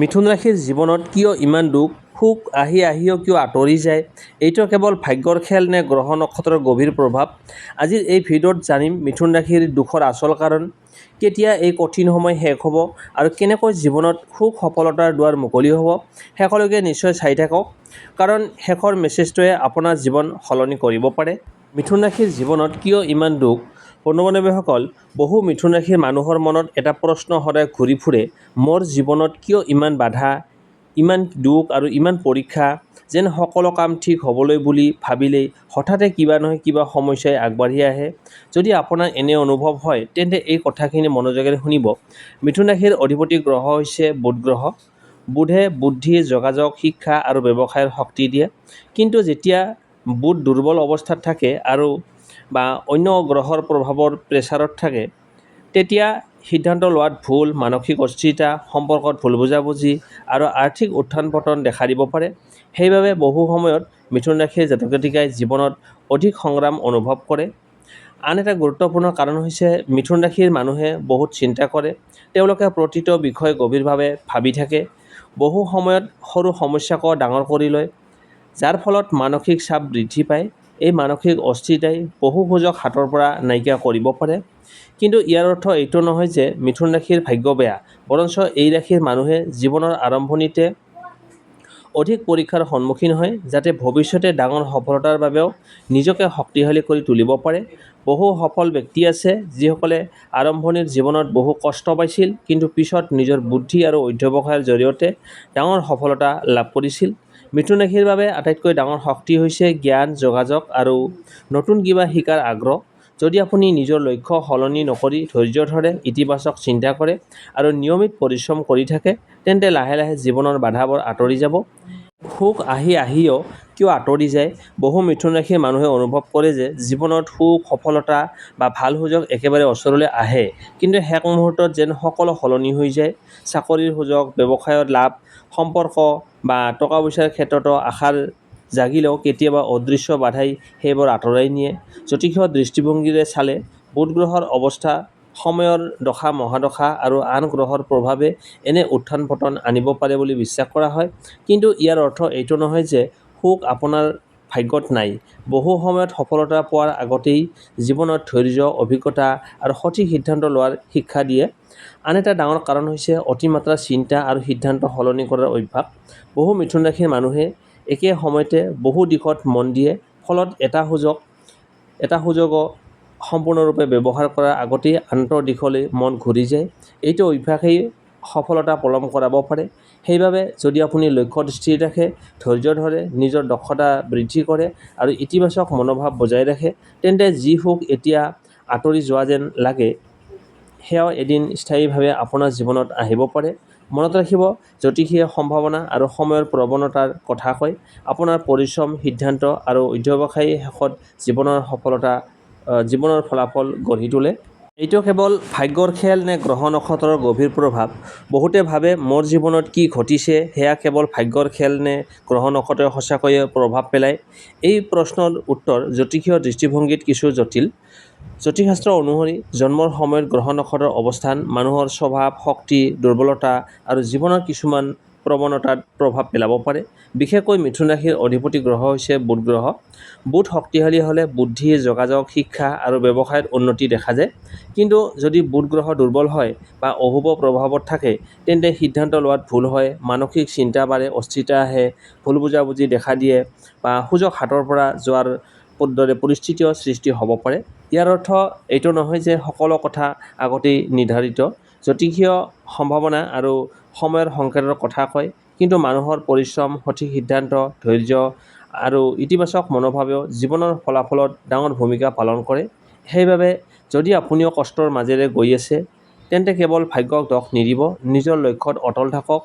মিথুন ৰাশিৰ জীৱনত কিয় ইমান দুখ, সুখ আহিও কিয় আঁতৰি যায়? এইটো কেৱল ভাগ্যৰ খেল নে গ্ৰহ নক্ষত্ৰৰ গভীৰ প্ৰভাৱ? আজিৰ এই ভিডিঅ'ত জানিম মিথুন ৰাশিৰ দুখৰ আচল কাৰণ, কেতিয়া এই কঠিন সময় শেষ হ'ব আৰু কেনেকৈ জীৱনত সুখ সফলতাৰ দুৱাৰ মুকলি হ'ব। শেষলৈকে নিশ্চয় চাই থাকক, কাৰণ শেষৰ মেছেজটোৱে আপোনাৰ জীৱন সলনি কৰিব পাৰে। মিথুন ৰাশিৰ জীৱনত কিয় ইমান দুখ? বন্ধু-বান্ধৱীসকল, বহু মিথুন ৰাশিৰ মানুহৰ মনত এটা প্ৰশ্ন সদায় ঘূৰি ফুৰে, মোৰ জীৱনত কিয় ইমান বাধা, ইমান দুখ আৰু ইমান পৰীক্ষা? যেন সকলো কাম ঠিক হ'বলৈ বুলি ভাবিলেই হঠাতে কিবা নহয় কিবা সমস্যাই আগবাঢ়ি আহে। যদি আপোনাৰ এনে অনুভৱ হয়, তেন্তে এই কথাখিনি মনোযোগেৰে শুনিব। মিথুন ৰাশিৰ অধিপতি গ্ৰহ হৈছে বুধ গ্ৰহ। বুধে বুদ্ধি, যোগাযোগ, শিক্ষা আৰু ব্যৱসায়ৰ শক্তি দিয়ে। কিন্তু যেতিয়া বুধ দুৰ্বল অৱস্থাত থাকে আৰু বা অন্য গ্ৰহৰ প্ৰভাৱৰ প্ৰেছাৰত থাকে, তেতিয়া সিদ্ধান্ত লোৱাত ভুল, মানসিক অস্থিৰতা, সম্পৰ্কত ভুল বুজাবুজি আৰু আৰ্থিক উত্থান পতন দেখা দিব পাৰে। সেইবাবে বহু সময়ত মিথুন ৰাশিৰ জাতক জাতিকাই জীৱনত অধিক সংগ্ৰাম অনুভৱ কৰে। আন এটা গুৰুত্বপূৰ্ণ কাৰণ হৈছে মিথুন ৰাশিৰ মানুহে বহুত চিন্তা কৰে। তেওঁলোকে প্ৰতিটো বিষয় গভীৰভাৱে ভাবি থাকে। বহু সময়ত সৰু সমস্যাকো ডাঙৰ কৰি লয়, যাৰ ফলত মানসিক চাপ বৃদ্ধি পায়। এই মানসিক অস্থিৰতাই বহু সুযোগ হাতৰ পৰা নাইকিয়া কৰিব পাৰে। কিন্তু ইয়াৰ অৰ্থ এইটো নহয় যে মিথুন ৰাশিৰ ভাগ্য বেয়া, বৰঞ্চ এই ৰাশিৰ মানুহে জীৱনৰ আৰম্ভণিতে অধিক পৰীক্ষাৰ সন্মুখীন হয়, যাতে ভৱিষ্যতে ডাঙৰ সফলতাৰ বাবেও নিজকে শক্তিশালী কৰি তুলিব পাৰে। বহু সফল ব্যক্তি আছে যিসকলে আৰম্ভণিৰ জীৱনত বহু কষ্ট পাইছিল, কিন্তু পিছত নিজৰ বুদ্ধি আৰু অধ্যৱসায়ৰ জৰিয়তে ডাঙৰ সফলতা লাভ কৰিছিল। মিথুন ৰাশিৰ বাবে আটাইতকৈ ডাঙৰ শক্তি হৈছে জ্ঞান, যোগাযোগ আৰু নতুন কিবা শিকাৰ আগ্ৰহ। যদি আপুনি নিজৰ লক্ষ্য সলনি নকৰি ধৈৰ্য ধৰে, ইতিবাচক চিন্তা কৰে আৰু নিয়মিত পৰিশ্ৰম কৰি থাকে, তেন্তে লাহে লাহে জীৱনৰ বাধাবোৰ আঁতৰি যাব। সুখ আহিও কিয় আঁতৰি যায়? বহু মিথুন ৰাশিৰ মানুহে অনুভৱ কৰে যে জীৱনত সুখ, সফলতা বা ভাল সুযোগ একেবাৰে ওচৰলৈ আহে, কিন্তু শেষ মুহূৰ্তত যেন সকলো সলনি হৈ যায়। চাকৰিৰ সুযোগ, ব্যৱসায়ৰ লাভ, সম্পৰ্ক বা টকা পইচাৰ ক্ষেত্ৰতো আশাৰ জাগিলেও কেতিয়াবা অদৃশ্য বাধাই সেইবোৰ আঁতৰাই নিয়ে। জ্যোতিষীয় দৃষ্টিভংগীৰে চালে বুধ গ্ৰহৰ অৱস্থা, সময়ৰ দশা মহাদশা আৰু আন গ্ৰহৰ প্ৰভাৱে এনে উত্থান পতন আনিব পাৰে বুলি বিশ্বাস কৰা হয়। কিন্তু ইয়াৰ অৰ্থ এইটো নহয় যে সুখ আপোনাৰ ভাগ্যত নাই। বহু সময়ত সফলতা পোৱাৰ আগতেই জীৱনত ধৈৰ্য, অভিজ্ঞতা আৰু সঠিক সিদ্ধান্ত লোৱাৰ শিক্ষা দিয়ে। আন এটা ডাঙৰ কাৰণ হৈছে অতিমাত্ৰা চিন্তা আৰু সিদ্ধান্ত সলনি কৰাৰ অভ্যাস। বহু মিথুন ৰাশিৰ মানুহে একে সময়তে বহু দিশত মন দিয়ে, ফলত এটা সুযোগো সম্পূৰ্ণৰূপে ব্যৱহাৰ কৰাৰ আগতেই আনটো দিশলৈ মন ঘূৰি যায়। এইটো অভ্যাসেই সফলতা পলম কৰাব পাৰে। সেইবাবে যদি আপুনি লক্ষ্যত স্থিৰ ৰাখে, ধৈৰ্য ধৰে, নিজৰ দক্ষতা বৃদ্ধি কৰে আৰু ইতিবাচক মনোভাৱ বজাই ৰাখে, তেন্তে যি সুখ এতিয়া আঁতৰি যোৱা যেন লাগে, সেয়াও এদিন স্থায়ীভাৱে আপোনাৰ জীৱনত আহিব পাৰে। মনত ৰাখিব, জ্যোতিষীয়ে সম্ভাৱনা আৰু সময়ৰ প্ৰৱণতাৰ কথা কয়। আপোনাৰ পৰিশ্ৰম, সিদ্ধান্ত আৰু অধ্যৱসায়ী শেষত জীৱনৰ ফলাফল গঢ়ি তোলে। এইটো কেৱল ভাগ্যৰ খেল নে গ্ৰহ নক্ষত্ৰৰ গভীৰ প্ৰভাৱ? বহুতে ভাবে মোৰ জীৱনত কি ঘটিছে সেয়া কেৱল ভাগ্যৰ খেল নে গ্ৰহ নক্ষত্ৰই সঁচাকৈয়ে প্ৰভাৱ পেলায়? এই প্ৰশ্নৰ উত্তৰ জ্যোতিষীয় দৃষ্টিভংগীত কিছু জটিল। জ্যোতিষশাস্ত্ৰ অনুসৰি জন্মৰ সময়ত গ্ৰহ নক্ষত্ৰৰ অৱস্থান মানুহৰ স্বভাৱ, শক্তি, দুৰ্বলতা আৰু জীৱনৰ কিছুমান প্ৰৱণতাত প্ৰভাৱ পেলাব পাৰে। বিশেষকৈ মিথুন ৰাশিৰ অধিপতি গ্ৰহ হৈছে বুধ গ্ৰহ। বুধ শক্তিশালী হ'লে বুদ্ধি, যোগাযোগ, শিক্ষা আৰু ব্যৱসায়ত উন্নতি দেখা যায়। কিন্তু যদি বুধ গ্ৰহ দুৰ্বল হয় বা অশুভ প্ৰভাৱত থাকে, তেন্তে সিদ্ধান্ত লোৱাত ভুল হয়, মানসিক চিন্তা বাঢ়ে, অস্থিৰতা আহে, ভুল বুজাবুজি দেখা দিয়ে বা সুযোগ হাতৰ পৰা যোৱাৰ দৰে পৰিস্থিতিও সৃষ্টি হ'ব পাৰে। ইয়াৰ অৰ্থ এইটো নহয় যে সকলো কথা আগতেই নিৰ্ধাৰিত। জ্যোতিষীয় সম্ভাৱনা আৰু সময়ৰ সংকেতৰ কথা কয়, কিন্তু মানুহৰ পৰিশ্ৰম, সঠিক সিদ্ধান্ত, ধৈৰ্য আৰু ইতিবাচক মনোভাৱেও জীৱনৰ ফলাফলত ডাঙৰ ভূমিকা পালন কৰে। সেইবাবে যদি আপুনিও কষ্টৰ মাজেৰে গৈ আছে, তেন্তে কেৱল ভাগ্যক দোষ নিদিব, নিজৰ লক্ষ্যত অটল থাকক,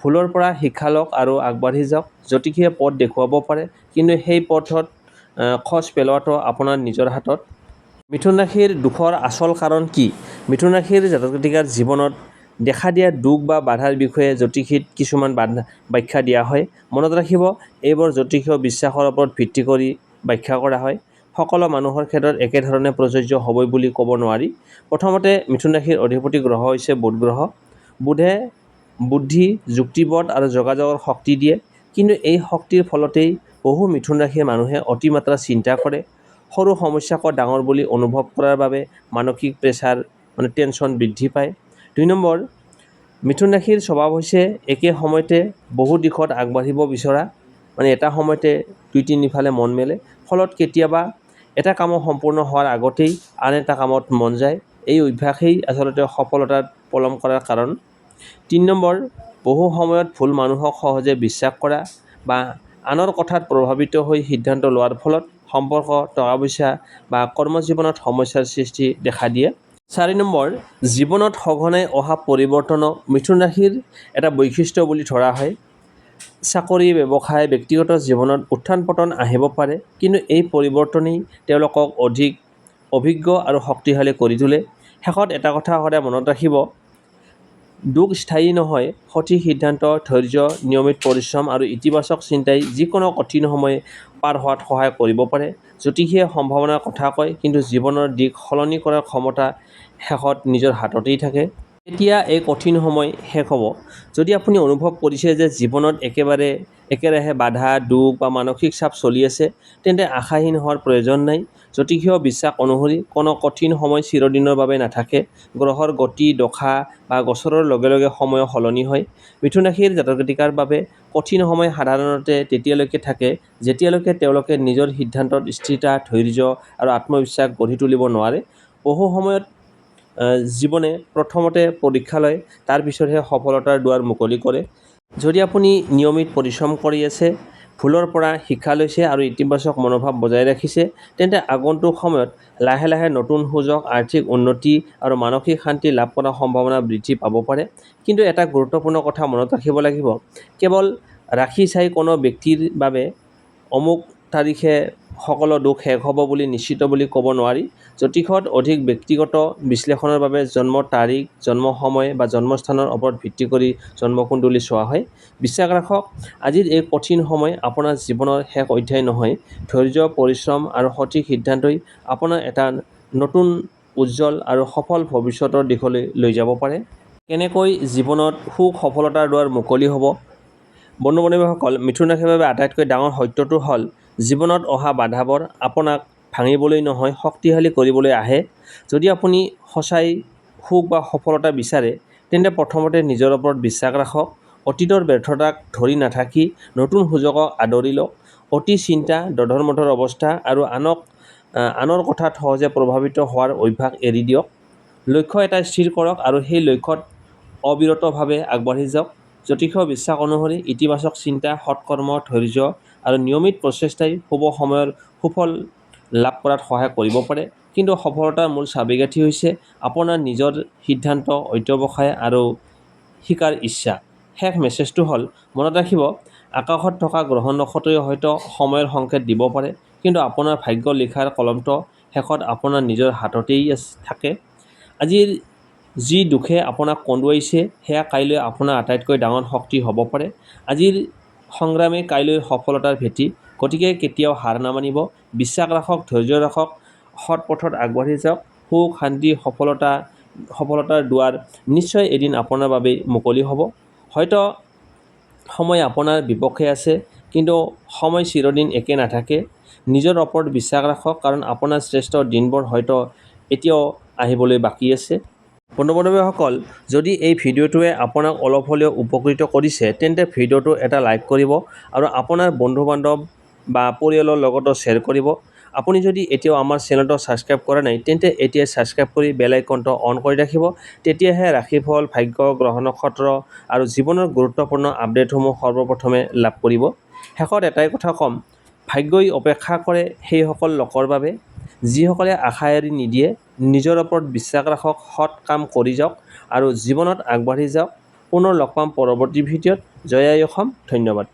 ভুলৰ পৰা শিক্ষা লওক আৰু আগবাঢ়ি যাওক। জ্যোতিষীয়ে পথ দেখুৱাব পাৰে, কিন্তু সেই পথত খোজ পেলোৱাটো আপোনাৰ নিজৰ হাতত। মিথুন ৰাশিৰ দুখৰ আচল কাৰণ কি? মিথুন ৰাশিৰ জাতক জাতিকাৰ জীৱনত দেখা দিয়া দুখ বা বাধাৰ বিষয়ে জ্যোতিষীত কিছুমান ব্যাখ্যা দিয়া হয়। মনত ৰাখিব, এইবোৰ জ্যোতিষীয় বিশ্বাসৰ ওপৰত ভিত্তি কৰি ব্যাখ্যা কৰা হয়। সকলো মানুহৰ ক্ষেত্ৰত একেধৰণে প্ৰযোজ্য হ'বই বুলি ক'ব নোৱাৰি। প্ৰথমতে, মিথুন ৰাশিৰ অধিপতি গ্ৰহ হৈছে বুধ গ্ৰহ। বুধে বুদ্ধি, যুক্তিবোধ আৰু যোগাযোগৰ শক্তি দিয়ে। কিন্তু এই শক্তিৰ ফলতেই বহু মিথুন ৰাশিৰ মানুহে অতিমাত্ৰা চিন্তা কৰে, সৰু সমস্যাকো ডাঙৰ বুলি অনুভৱ কৰাৰ বাবে মানসিক প্ৰেছাৰ টেনশ্যন বৃদ্ধি পায়। 2 নম্বৰ, মিথুন ৰাশিৰ স্বভাৱ হৈছে একে সময়তে বহু দিশত আগবাঢ়িব বিচৰা, এটা সময়তে 2-3 ফালে মন মেলে। ফলত কেতিয়াবা এটা কাম সম্পূৰ্ণ হোৱাৰ আগতেই আন এটা কামত মন যায়। এই অভ্যাসেই আচলতে সফলতাত পলম কৰাৰ কাৰণ। 3 নম্বৰ, বহু সময়ত ভুল মানুহক সহজে বিশ্বাস কৰা বা আনৰ কথাত প্ৰভাৱিত হৈ সিদ্ধান্ত লোৱাৰ ফলত সম্পৰ্ক, টকা পইচা বা কৰ্মজীৱনত সমস্যাৰ সৃষ্টি দেখা দিয়ে। 4 নম্বৰ, জীৱনত সঘনাই অহা পৰিৱৰ্তনক মিথুন ৰাশিৰ এটা বৈশিষ্ট্য বুলি ধৰা হয়। চাকৰি, ব্যৱসায়, ব্যক্তিগত জীৱনত উত্থান পতন আহিব পাৰে, কিন্তু এই পৰিৱৰ্তনেই তেওঁলোকক অধিক অভিজ্ঞ আৰু শক্তিশালী কৰি তোলে। শেষত এটা কথা সদায় মনত ৰাখিব, দুখ স্থায়ী নহয়। সঠিক সিদ্ধান্ত, ধৈৰ্য, নিয়মিত পৰিশ্ৰম আৰু ইতিবাচক চিন্তাই যিকোনো কঠিন সময় পাৰ হোৱাত সহায় কৰিব পাৰে। জ্যোতিষীয়ে সম্ভাৱনাৰ কথা কয়, কিন্তু জীৱনৰ দিশ সলনি কৰাৰ ক্ষমতা শেষত নিজৰ হাততেই থাকে। এতিয়া এই কঠিন সময় শেষ হ'ব। যদি আপুনি অনুভৱ কৰিছে যে জীৱনত একেৰাহে বাধা, দুখ বা মানসিক চাপ চলি আছে, তেন্তে আশাহীন হোৱাৰ প্ৰয়োজন নাই। জ্যোতিষীয় বিশ্বাস অনুসৰি কোনো কঠিন সময় চিৰদিনৰ বাবে নাথাকে। গ্ৰহৰ গতি, দশা বা গোচৰৰ লগে লগে সময় সলনি হয়। মিথুন ৰাশিৰ জাতক জাতিকাৰ বাবে কঠিন সময় সাধাৰণতে তেতিয়ালৈকে থাকে যেতিয়ালৈকে তেওঁলোকে নিজৰ সিদ্ধান্তত স্থিৰতা, ধৈৰ্য আৰু আত্মবিশ্বাস গঢ়ি তুলিব নোৱাৰে। বহু সময়ত জীৱনে প্ৰথমতে পৰীক্ষা লয়, তাৰ পিছতহে সফলতাৰ দুৱাৰ মুকলি কৰে। যদি আপুনি নিয়মিত পৰিশ্ৰম কৰি আছে, ভুলৰ পৰা শিক্ষা লৈছে আৰু ইতিবাচক মনোভাৱ বজাই ৰাখিছে, তেন্তে আগন্তুক সময়ত লাহে লাহে নতুন সুযোগ, আৰ্থিক উন্নতি আৰু মানসিক শান্তি লাভ কৰাৰ সম্ভাৱনা বৃদ্ধি পাব পাৰে। কিন্তু এটা গুৰুত্বপূৰ্ণ কথা মনত ৰাখিব লাগিব, কেৱল ৰাশি চাই কোনো ব্যক্তিৰ বাবে অমুক তাৰিখে সকলো দুখ শেষ হ'ব বুলি নিশ্চিত বুলি ক'ব নোৱাৰি। জ্যোতিষত অধিক ব্যক্তিগত বিশ্লেষণৰ বাবে জন্মৰ তাৰিখ, জন্ম সময় বা জন্মস্থানৰ ওপৰত ভিত্তি কৰি জন্মকুণ্ডলী চোৱা হয়। বিশ্বাস ৰাখক, আজিৰ এই কঠিন সময় আপোনাৰ জীৱনৰ শেষ অধ্যায় নহয়। ধৈৰ্য, পৰিশ্ৰম আৰু সঠিক সিদ্ধান্তই আপোনাৰ এটা নতুন, উজ্জ্বল আৰু সফল ভৱিষ্যতৰ দিশলৈ লৈ যাব পাৰে। কেনেকৈ জীৱনত সুখ, সফলতাৰ দুৱাৰ মুকলি হ'ব? বন্ধু-বান্ধৱীসকল, মিথুন ৰাশিৰ বাবে আটাইতকৈ ডাঙৰ সত্যটো হ'ল, জীৱনত অহা বাধাবোৰ আপোনাক ভাঙিবলৈ নহয়, শক্তিশালী কৰিবলৈ আহে। যদি আপুনি সঁচাই সুখ বা সফলতা বিচাৰে, তেন্তে প্ৰথমতে নিজৰ ওপৰত বিশ্বাস ৰাখক। অতীতৰ ব্যৰ্থতাক ধৰি নাথাকি নতুন সুযোগক আদৰি লওক। অতি চিন্তা, দধৰ-মধৰ অৱস্থা আৰু আনৰ কথাত সহজে প্ৰভাৱিত হোৱাৰ অভ্যাস এৰি দিয়ক। লক্ষ্য এটা স্থিৰ কৰক আৰু সেই লক্ষ্যত অবিৰতভাৱে আগবাঢ়ি যাওক। জ্যোতিষীয় বিশ্বাস অনুসৰি ইতিবাচক চিন্তা, সৎকৰ্ম, ধৈৰ্য আৰু নিয়মিত প্ৰচেষ্টাই শুভ সময়ৰ সুফল লাভ কৰাত সহায় কৰিব পাৰে। কিন্তু সফলতাৰ মূল চাবিকাঠি হৈছে আপোনাৰ নিজৰ সিদ্ধান্ত, অধ্যৱসায় আৰু শিকাৰ ইচ্ছা। শেষ মেছেজটো হ'ল, মনত ৰাখিব, আকাশত থকা গ্ৰহ নক্ষত্ৰই হয়তো সময়ৰ সংকেত দিব পাৰে, কিন্তু আপোনাৰ ভাগ্য লিখাৰ কলমটো শেষত আপোনাৰ নিজৰ হাততেই থাকে। আজিৰ যি দুখে আপোনাক কন্দুৱাইছে, সেয়া কাইলৈ আপোনাৰ আটাইতকৈ ডাঙৰ শক্তি হ'ব পাৰে। আজিৰ সংগ্ৰামে কাইলৈৰ সফলতাৰ ভেটি। গতিকে কেতিয়াও হাৰ নামানিব, বিশ্বাস ৰাখক, ধৈৰ্য ৰাখক, সৎ পথত আগবাঢ়ি যাওক। সুখ, শান্তি, সফলতাৰ দুৱাৰ নিশ্চয় এদিন আপোনাৰ বাবেই মুকলি হ'ব। হয়তো সময় আপোনাৰ বিপক্ষে আছে, কিন্তু সময় চিৰদিন একে নাথাকে। নিজৰ ওপৰত বিশ্বাস ৰাখক, কাৰণ আপোনাৰ শ্ৰেষ্ঠ দিনবোৰ হয়তো এতিয়াও আহিবলৈ বাকী আছে। বন্ধু-বান্ধৱীসকল, যদি এই ভিডিঅ'টোৱে আপোনাক অলপ হ'লেও উপকৃত কৰিছে, তেন্তে ভিডিঅ'টো এটা লাইক কৰিব আৰু আপোনাৰ বন্ধু-বান্ধৱ বা পৰিয়ালৰ লগতো শ্বেয়াৰ কৰিব। আপুনি যদি এতিয়াও আমাৰ চেনেলটো ছাবস্ক্ৰাইব কৰা নাই, তেন্তে এতিয়াই ছাবস্ক্ৰাইব কৰি বেল আইকনটো অন কৰি ৰাখিব। তেতিয়াহে ৰাশিফল, ভাগ্য, গ্ৰহ নক্ষত্ৰ আৰু জীৱনৰ গুৰুত্বপূৰ্ণ আপডেটসমূহ সৰ্বপ্ৰথমে লাভ কৰিব। শেষত এটাই কথা ক'ম, ভাগ্যই অপেক্ষা কৰে সেইসকল লোকৰ বাবে যিসকলে আশা এৰি নিদিয়ে। নিজৰ ওপৰত বিশ্বাস ৰাখক, সৎ কাম কৰি যাওক আৰু জীৱনত আগবাঢ়ি যাওক। পুনৰ লগ পাম পৰৱৰ্তী ভিডিঅ'ত। জয় আই অসম। ধন্যবাদ।